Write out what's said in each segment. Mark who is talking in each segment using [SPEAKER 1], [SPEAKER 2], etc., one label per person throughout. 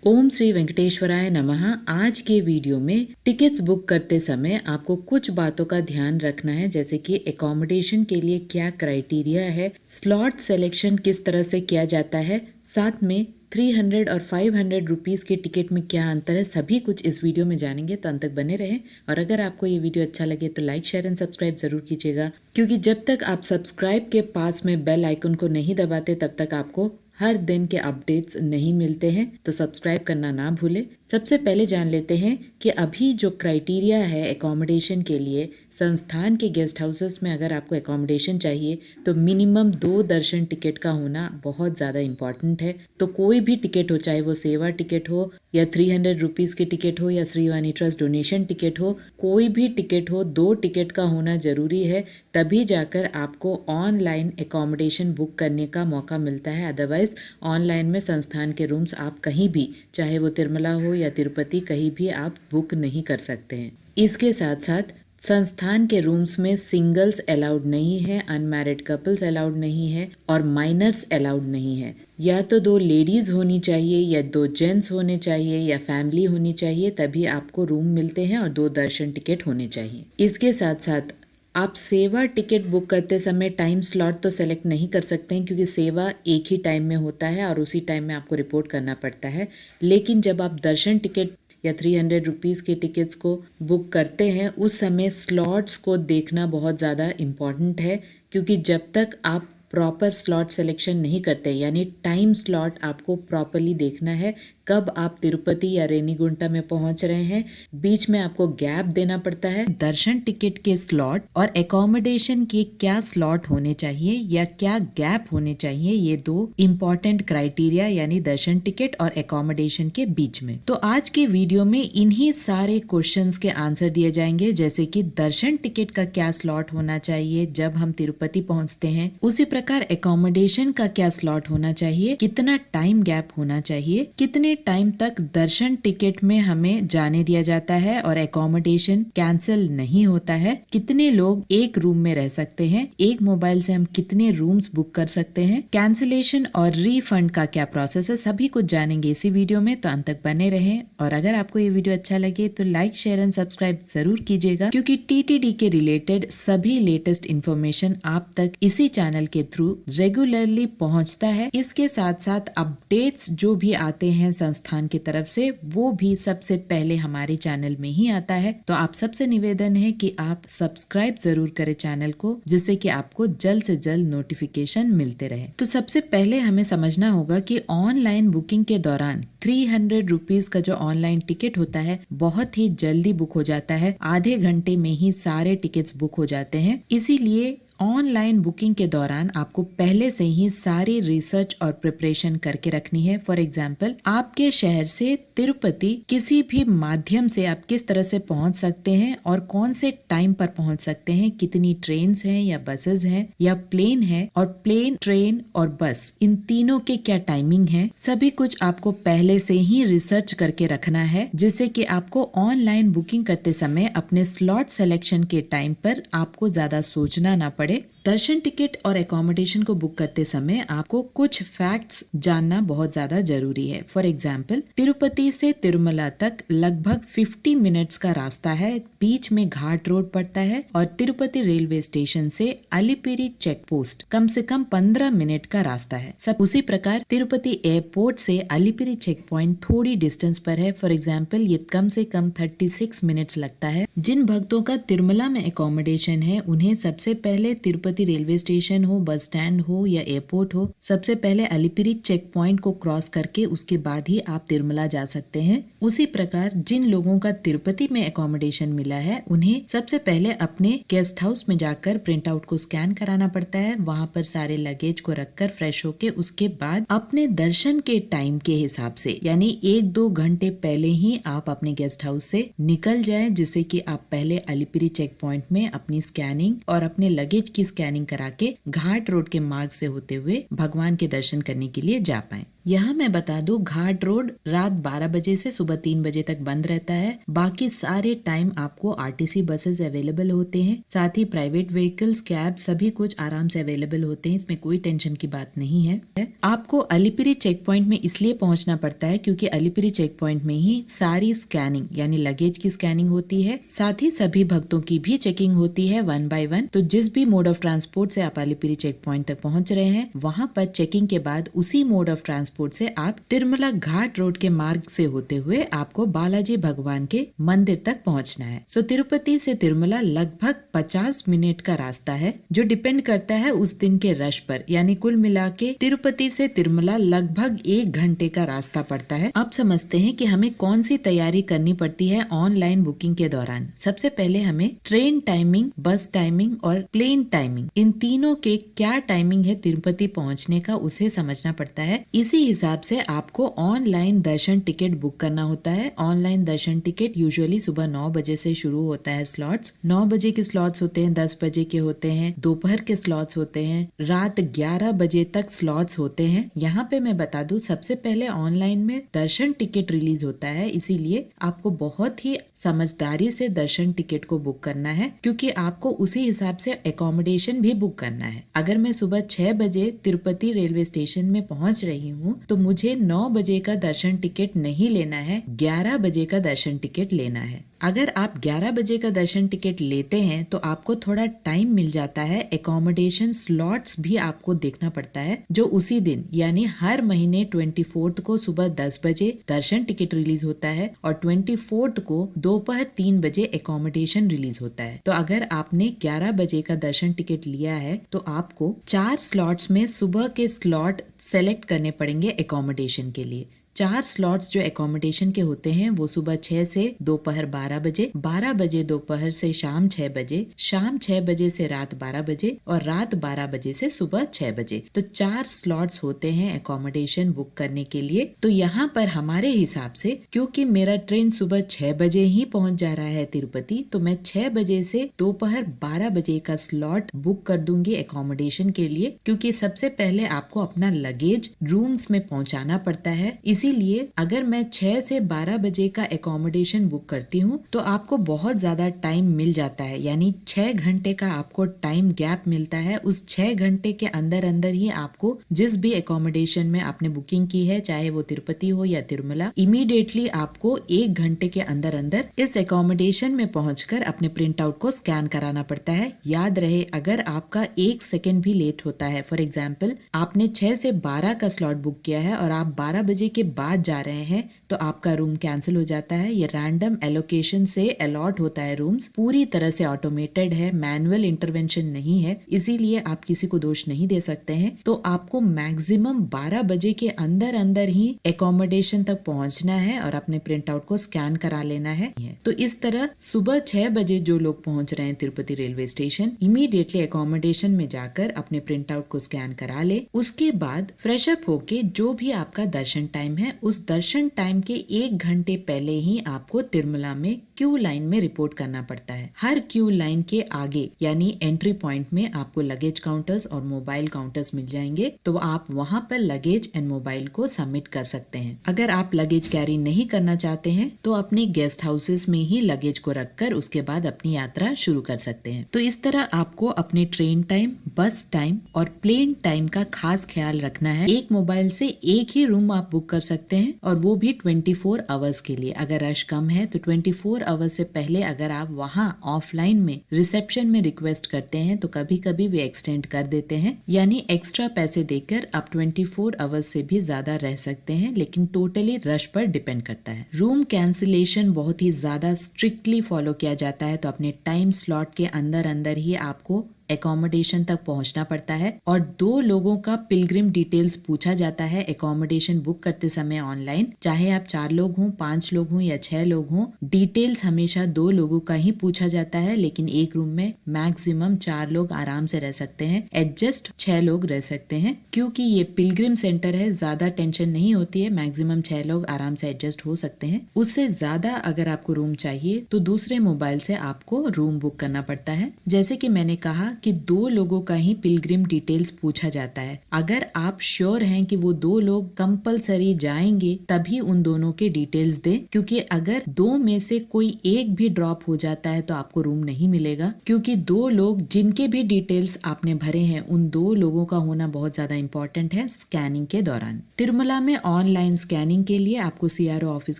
[SPEAKER 1] ओम श्री वेंकटेश्वराय नमः। आज के वीडियो में टिकट्स बुक करते समय आपको कुछ बातों का ध्यान रखना है, जैसे कि एकोमोडेशन के लिए क्या क्राइटेरिया है, स्लॉट सिलेक्शन किस तरह से किया जाता है, साथ में 300 और 500 रुपीस के टिकट में क्या अंतर है, सभी कुछ इस वीडियो में जानेंगे। तो अंत तक बने रहें। और अगर आपको ये वीडियो अच्छा लगे तो लाइक शेयर एंड सब्सक्राइब जरूर कीजिएगा, क्योंकि जब तक आप सब्सक्राइब के पास में बेल आइकन को नहीं दबाते तब तक आपको हर दिन के अपडेट्स नहीं मिलते हैं। तो सब्सक्राइब करना ना भूलें। सबसे पहले जान लेते हैं कि अभी जो क्राइटेरिया है एकोमोडेशन के लिए, संस्थान के गेस्ट हाउसेस में अगर आपको एकोमोडेशन चाहिए तो मिनिमम 2 दर्शन टिकट का होना बहुत ज़्यादा इम्पॉर्टेंट है। तो कोई भी टिकट हो, चाहे वो सेवा टिकट हो या 300 रुपीज़ की टिकट हो या श्रीवाणी ट्रस्ट डोनेशन टिकट हो, कोई भी टिकट हो, 2 टिकट का होना ज़रूरी है। तभी जाकर आपको ऑनलाइन एकोमोडेशन बुक करने का मौका मिलता है। अदरवाइज ऑनलाइन में संस्थान के रूम्स आप कहीं भी, चाहे वो तिरुमला हो या तिरुपति, कहीं भी आप बुक नहीं कर सकते हैं। इसके साथ साथ संस्थान के रूम्स में सिंगल्स अलाउड नहीं है, अनमैरिड कपल्स अलाउड नहीं है और माइनर्स अलाउड नहीं है। या तो 2 लेडीज होनी चाहिए या 2 जेंट्स होने चाहिए या फैमिली होनी चाहिए, तभी आपको रूम मिलते हैं, और 2 दर्शन टिकट होने चाहिए। इसके साथ साथ आप सेवा टिकट बुक करते समय टाइम स्लॉट तो सेलेक्ट नहीं कर सकते हैं, क्योंकि सेवा एक ही टाइम में होता है और उसी टाइम में आपको रिपोर्ट करना पड़ता है। लेकिन जब आप दर्शन टिकट या 300 रुपीज़ के टिकट्स को बुक करते हैं, उस समय स्लॉट्स को देखना बहुत ज़्यादा इम्पॉर्टेंट है, क्योंकि जब तक आप प्रॉपर स्लॉट सिलेक्शन नहीं करते, यानी टाइम स्लॉट आपको प्रॉपरली देखना है, कब आप तिरुपति या रेनीगुंटा में पहुंच रहे हैं, बीच में आपको गैप देना पड़ता है। दर्शन टिकट के स्लॉट और एकोमोडेशन के क्या स्लॉट होने चाहिए या क्या गैप होने चाहिए, ये 2 इम्पोर्टेंट क्राइटेरिया यानी दर्शन टिकट और एकोमोडेशन के बीच में। तो आज के वीडियो में इन्हीं सारे क्वेश्चंस के आंसर दिए जाएंगे, जैसे कि दर्शन टिकट का क्या स्लॉट होना चाहिए जब हम तिरुपति पहुंचते हैं, उसी प्रकार एकोमोडेशन का क्या स्लॉट होना चाहिए, कितना टाइम गैप होना चाहिए, कितने टाइम तक दर्शन टिकट में हमें जाने दिया जाता है और एकोमोडेशन कैंसिल नहीं होता है, कितने लोग एक रूम में रह सकते हैं, एक मोबाइल से हम कितने रूम्स बुक कर सकते हैं, कैंसिलेशन और रिफंड का क्या प्रोसेस है, सभी कुछ जानेंगे इसी वीडियो में। तो अंत तक बने रहें। और अगर आपको ये वीडियो अच्छा लगे तो लाइक शेयर एंड सब्सक्राइब जरूर कीजिएगा, क्योंकि टीटीडी के रिलेटेड सभी लेटेस्ट इन्फॉर्मेशन आप तक इसी चैनल के थ्रू रेगुलरली पहुंचता है। इसके साथ साथ अपडेट्स जो भी आते हैं संस्थान की तरफ से, वो भी सबसे पहले हमारे चैनल में ही आता है। तो आप सबसे निवेदन है कि आप सब्सक्राइब जरूर करें चैनल को, जिससे कि आपको जल्द से जल्द नोटिफिकेशन मिलते रहे। तो सबसे पहले हमें समझना होगा कि ऑनलाइन बुकिंग के दौरान 300 रुपीज का जो ऑनलाइन टिकट होता है बहुत ही जल्दी बुक हो जाता है, आधे घंटे में ही सारे टिकट्स बुक हो जाते हैं। इसीलिए ऑनलाइन बुकिंग के दौरान आपको पहले से ही सारी रिसर्च और प्रिपरेशन करके रखनी है। फॉर एग्जाम्पल, आपके शहर से तिरुपति किसी भी माध्यम से आप किस तरह से पहुंच सकते हैं और कौन से टाइम पर पहुंच सकते हैं, कितनी ट्रेन्स हैं या बसेस हैं या प्लेन है, और प्लेन, ट्रेन और बस, इन तीनों के क्या टाइमिंग है, सभी कुछ आपको पहले से ही रिसर्च करके रखना है, जिससे कि आपको ऑनलाइन बुकिंग करते समय अपने स्लॉट सिलेक्शन के टाइम पर आपको ज्यादा सोचना ना पड़े। दर्शन टिकट और एकोमोडेशन को बुक करते समय आपको कुछ फैक्ट्स जानना बहुत ज्यादा जरूरी है। फॉर एग्जाम्पल, तिरुपति से तिरुमला तक लगभग 50 मिनट्स का रास्ता है, बीच में घाट रोड पड़ता है, और तिरुपति रेलवे स्टेशन से अलिपिरी चेक पोस्ट कम से कम 15 मिनट का रास्ता है। सब उसी प्रकार तिरुपति एयरपोर्ट से अलिपिरी चेक पॉइंट थोड़ी डिस्टेंस पर है। फॉर एग्जाम्पल, ये कम से कम 36 मिनट्स लगता है। जिन भक्तों का तिरुमला में एकोमोडेशन है, उन्हें सबसे पहले तिरुपति रेलवे स्टेशन हो, बस स्टैंड हो या एयरपोर्ट हो, सबसे पहले अलिपिरी चेक पॉइंट को क्रॉस करके उसके बाद ही आप तिरुमला जा सकते हैं। उसी प्रकार जिन लोगों का तिरुपति में एकोमोडेशन मिला है, उन्हें सबसे पहले अपने गेस्ट हाउस में जाकर प्रिंट आउट को स्कैन कराना पड़ता है। वहां पर सारे लगेज को रखकर फ्रेश होके उसके बाद अपने दर्शन के टाइम के हिसाब से, यानी 1-2 घंटे पहले ही आप अपने गेस्ट हाउस से निकल जाए, जिससे कि आप पहले अलिपिरी चेक पॉइंट में अपनी स्कैनिंग और अपने लगेज की स्कैनिंग करा के घाट रोड के मार्ग से होते हुए भगवान के दर्शन करने के लिए जा पाए। यहाँ मैं बता दूं, घाट रोड रात 12 बजे से सुबह 3 बजे तक बंद रहता है। बाकी सारे टाइम आपको आरटीसी बसेस अवेलेबल होते हैं, साथ ही प्राइवेट व्हीकल्स, कैब सभी कुछ आराम से अवेलेबल होते हैं। इसमें कोई टेंशन की बात नहीं है। आपको अलिपिरी चेक पॉइंट में इसलिए पहुंचना पड़ता है क्योंकि अलिपिरी चेक पॉइंट में ही सारी स्कैनिंग यानी लगेज की स्कैनिंग होती है, साथ ही सभी भक्तों की भी चेकिंग होती है 1 by 1। तो जिस भी मोड ऑफ ट्रांसपोर्ट से आप अलिपिरी चेक पॉइंट तक पहुंच रहे हैं, वहां पर चेकिंग के बाद उसी मोड ऑफ ट्रांसपोर्ट से आप तिरुमला घाट रोड के मार्ग से होते हुए आपको बालाजी भगवान के मंदिर तक पहुंचना है। सो तिरुपति से तिरुमला लगभग 50 मिनट का रास्ता है, जो डिपेंड करता है उस दिन के रश पर। यानी कुल मिला के तिरुपति से तिरुमला लगभग 1 घंटे का रास्ता पड़ता है। अब समझते हैं कि हमें कौन सी तैयारी करनी पड़ती है ऑनलाइन बुकिंग के दौरान। सबसे पहले हमें ट्रेन टाइमिंग, बस टाइमिंग और प्लेन टाइमिंग, इन तीनों के क्या टाइमिंग है तिरुपति पहुंचने का, उसे समझना पड़ता है। इसी हिसाब से आपको ऑनलाइन दर्शन टिकट बुक करना होता है। ऑनलाइन दर्शन टिकट यूजुअली सुबह 9 बजे से शुरू होता है। स्लॉट्स 9 बजे के स्लॉट्स होते हैं, 10 बजे के होते हैं, दोपहर के स्लॉट्स होते हैं, रात 11 बजे तक स्लॉट्स होते हैं। यहाँ पे मैं बता दूं, सबसे पहले ऑनलाइन में दर्शन टिकट रिलीज होता है, इसीलिए आपको बहुत ही समझदारी से दर्शन टिकट को बुक करना है, क्योंकि आपको उसी हिसाब से एकोमोडेशन भी बुक करना है। अगर मैं सुबह 6 बजे तिरुपति रेलवे स्टेशन में पहुंच रही हूँ तो मुझे 9 बजे का दर्शन टिकट नहीं लेना है, 11 बजे का दर्शन टिकट लेना है। अगर आप 11 बजे का दर्शन टिकट लेते हैं तो आपको थोड़ा टाइम मिल जाता है। एकोमोडेशन स्लॉट्स भी आपको देखना पड़ता है, जो उसी दिन यानी हर महीने 24 को सुबह 10 बजे दर्शन टिकट रिलीज होता है और 24 को दोपहर 3 बजे एकोमोडेशन रिलीज होता है। तो अगर आपने 11 बजे का दर्शन टिकट लिया है तो आपको 4 स्लॉट्स में सुबह के स्लॉट सेलेक्ट करने पड़ेंगे एकोमोडेशन के लिए। 4 स्लॉट्स जो एकोमोडेशन के होते हैं वो सुबह 6 से दोपहर 12 बजे, 12 बजे दोपहर से शाम 6 बजे, शाम 6 बजे से रात 12 बजे और रात 12 बजे से सुबह 6 बजे। तो 4 स्लॉट्स होते हैं एकोमोडेशन बुक करने के लिए। तो यहाँ पर हमारे हिसाब से, क्योंकि मेरा ट्रेन सुबह 6 बजे ही पहुंच जा रहा है तिरुपति, तो मैं 6 बजे से दोपहर 12 बजे का स्लॉट बुक कर दूंगी एकोमोडेशन के लिए, क्योंकि सबसे पहले आपको अपना लगेज रूम्स में पहुंचाना पड़ता है। इसीलिए अगर मैं 6 से 12 बजे का एकोमोडेशन बुक करती हूँ तो आपको बहुत ज्यादा टाइम मिल जाता है, यानी 6 घंटे का आपको टाइम गैप मिलता है। उस 6 घंटे के अंदर अंदर ही आपको जिस भी एकोमोडेशन में आपने बुकिंग की है, चाहे वो तिरुपति हो या तिरुमला, इमीडिएटली आपको 1 घंटे के अंदर अंदर इस एकोमोडेशन में पहुंचकर अपने प्रिंट आउट को स्कैन कराना पड़ता है। याद रहे, अगर आपका 1 सेकेंड भी लेट होता है, फॉर एग्जाम्पल आपने 6 से 12 का स्लॉट बुक किया है और आप 12 बजे के बाद जा रहे हैं, तो आपका रूम कैंसिल हो जाता है। ये रैंडम एलोकेशन से अलॉट होता है रूम्स, पूरी तरह से ऑटोमेटेड है, मैनुअल इंटरवेंशन नहीं है, इसीलिए आप किसी को दोष नहीं दे सकते हैं। तो आपको मैक्सिमम 12 बजे के अंदर अंदर ही एकोमोडेशन तक पहुंचना है और अपने प्रिंट आउट को स्कैन करा लेना है। तो इस तरह सुबह 6 बजे जो लोग पहुंच रहे हैं Tirupati railway station, immediately accommodation में जाकर अपने प्रिंट आउट को स्कैन करा ले। उसके बाद फ्रेश अप होके जो भी आपका दर्शन टाइम है, उस दर्शन टाइम के 1 घंटे पहले ही आपको तिरुमला में क्यू लाइन में रिपोर्ट करना पड़ता है। हर क्यू लाइन के आगे यानी एंट्री पॉइंट में आपको लगेज काउंटर्स और मोबाइल काउंटर्स मिल जाएंगे, तो आप वहां पर लगेज एंड मोबाइल को सबमिट कर सकते हैं। अगर आप लगेज कैरी नहीं करना चाहते हैं तो अपने गेस्ट हाउसेस में ही लगेज को रखकर उसके बाद अपनी यात्रा शुरू कर सकते हैं। तो इस तरह आपको अपने ट्रेन टाइम, बस टाइम और प्लेन टाइम का खास ख्याल रखना है। एक मोबाइल से एक ही रूम आप बुक कर सकते हैं और वो भी 24 आवर्स के लिए। अगर रश कम है तो 24 आवर्स से पहले अगर आप वहां ऑफलाइन में रिसेप्शन में रिक्वेस्ट करते हैं तो कभी कभी वे एक्सटेंड कर देते हैं, यानी एक्स्ट्रा पैसे देकर आप 24 आवर्स से भी ज्यादा रह सकते हैं, लेकिन टोटली रश पर डिपेंड करता है। रूम कैंसिलेशन बहुत ही ज्यादा स्ट्रिक्टली फॉलो किया जाता है, तो अपने टाइम स्लॉट के अंदर अंदर ही आपको एकोमोडेशन तक पहुंचना पड़ता है। और 2 लोगों का पिलग्रिम डिटेल्स पूछा जाता है एकोमोडेशन बुक करते समय ऑनलाइन, चाहे आप 4 लोग हों, 5 लोग हों या 6 लोग हों, डिटेल्स हमेशा 2 लोगों का ही पूछा जाता है। लेकिन एक रूम में मैक्सिमम 4 लोग आराम से रह सकते हैं, एडजस्ट 6 लोग रह सकते हैं। क्योंकि ये पिलग्रिम सेंटर है, ज्यादा टेंशन नहीं होती है, मैक्सिमम 6 लोग आराम से एडजस्ट हो सकते हैं। उससे ज्यादा अगर आपको रूम चाहिए तो दूसरे मोबाइल से आपको रूम बुक करना पड़ता है। जैसे कि मैंने कहा कि 2 लोगों का ही पिलग्रिम डिटेल्स पूछा जाता है। अगर आप श्योर हैं कि वो 2 लोग कंपलसरी जाएंगे तभी उन दोनों के डिटेल्स दें, क्योंकि अगर 2 में से कोई एक भी ड्रॉप हो जाता है तो आपको रूम नहीं मिलेगा, क्योंकि 2 लोग जिनके भी डिटेल्स आपने भरे हैं उन 2 लोगों का होना बहुत ज्यादा इंपॉर्टेंट है स्कैनिंग के दौरान। तिरुमला में ऑनलाइन स्कैनिंग के लिए आपको सीआरओ ऑफिस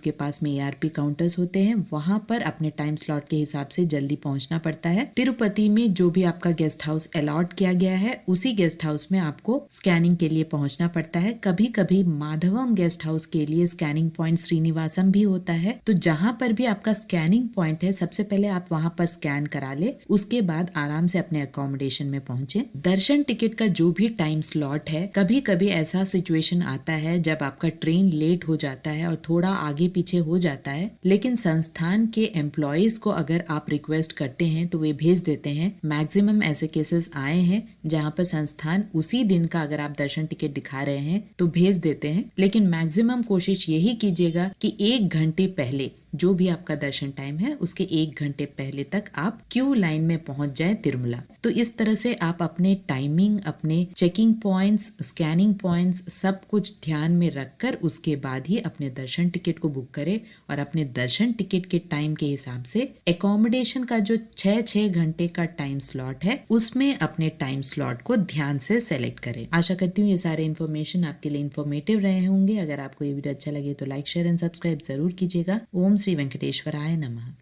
[SPEAKER 1] के पास में एआरपी काउंटर्स होते हैं, वहां पर अपने टाइम स्लॉट के हिसाब से जल्दी पहुंचना पड़ता है। तिरुपति में जो भी आपका गेस्ट हाउस अलॉट किया गया है उसी गेस्ट हाउस में आपको स्कैनिंग के लिए पहुंचना पड़ता है। कभी कभी माधवम गेस्ट हाउस के लिए स्कैनिंग पॉइंट श्रीनिवासम भी होता है, तो जहां पर भी आपका स्कैनिंग पॉइंट है सबसे पहले आप वहां पर स्कैन करा ले, उसके बाद आराम से अपने अकोमोडेशन में पहुंचे। दर्शन टिकट का जो भी टाइम स्लॉट है, कभी कभी ऐसा सिचुएशन आता है जब आपका ट्रेन लेट हो जाता है और थोड़ा आगे पीछे हो जाता है, लेकिन संस्थान के एम्प्लॉयज को अगर आप रिक्वेस्ट करते हैं तो वे भेज देते हैं। मैक्सिमम ऐसे केसेस आए हैं जहां पर संस्थान उसी दिन का अगर आप दर्शन टिकट दिखा रहे हैं तो भेज देते हैं, लेकिन मैक्सिमम कोशिश यही कीजिएगा कि 1 घंटे पहले जो भी आपका दर्शन टाइम है उसके 1 घंटे पहले तक आप क्यू लाइन में पहुंच जाए तिरुमला। तो इस तरह से आप अपने टाइमिंग, अपने चेकिंग पॉइंट्स, स्कैनिंग पॉइंट्स सब कुछ ध्यान में रखकर उसके बाद ही अपने दर्शन टिकट को बुक करें और अपने दर्शन टिकट के टाइम के हिसाब से एकोमोडेशन का जो 6 घंटे का टाइम स्लॉट है उसमें अपने टाइम स्लॉट को ध्यान से सेलेक्ट करें। आशा करती हूँ ये सारे इन्फॉर्मेशन आपके लिए इन्फॉर्मेटिव रहे होंगे। अगर आपको ये वीडियो अच्छा लगे तो लाइक, शेयर एंड सब्सक्राइब जरूर कीजिएगा। ओम श्री वेंकटेश्वराय नमः।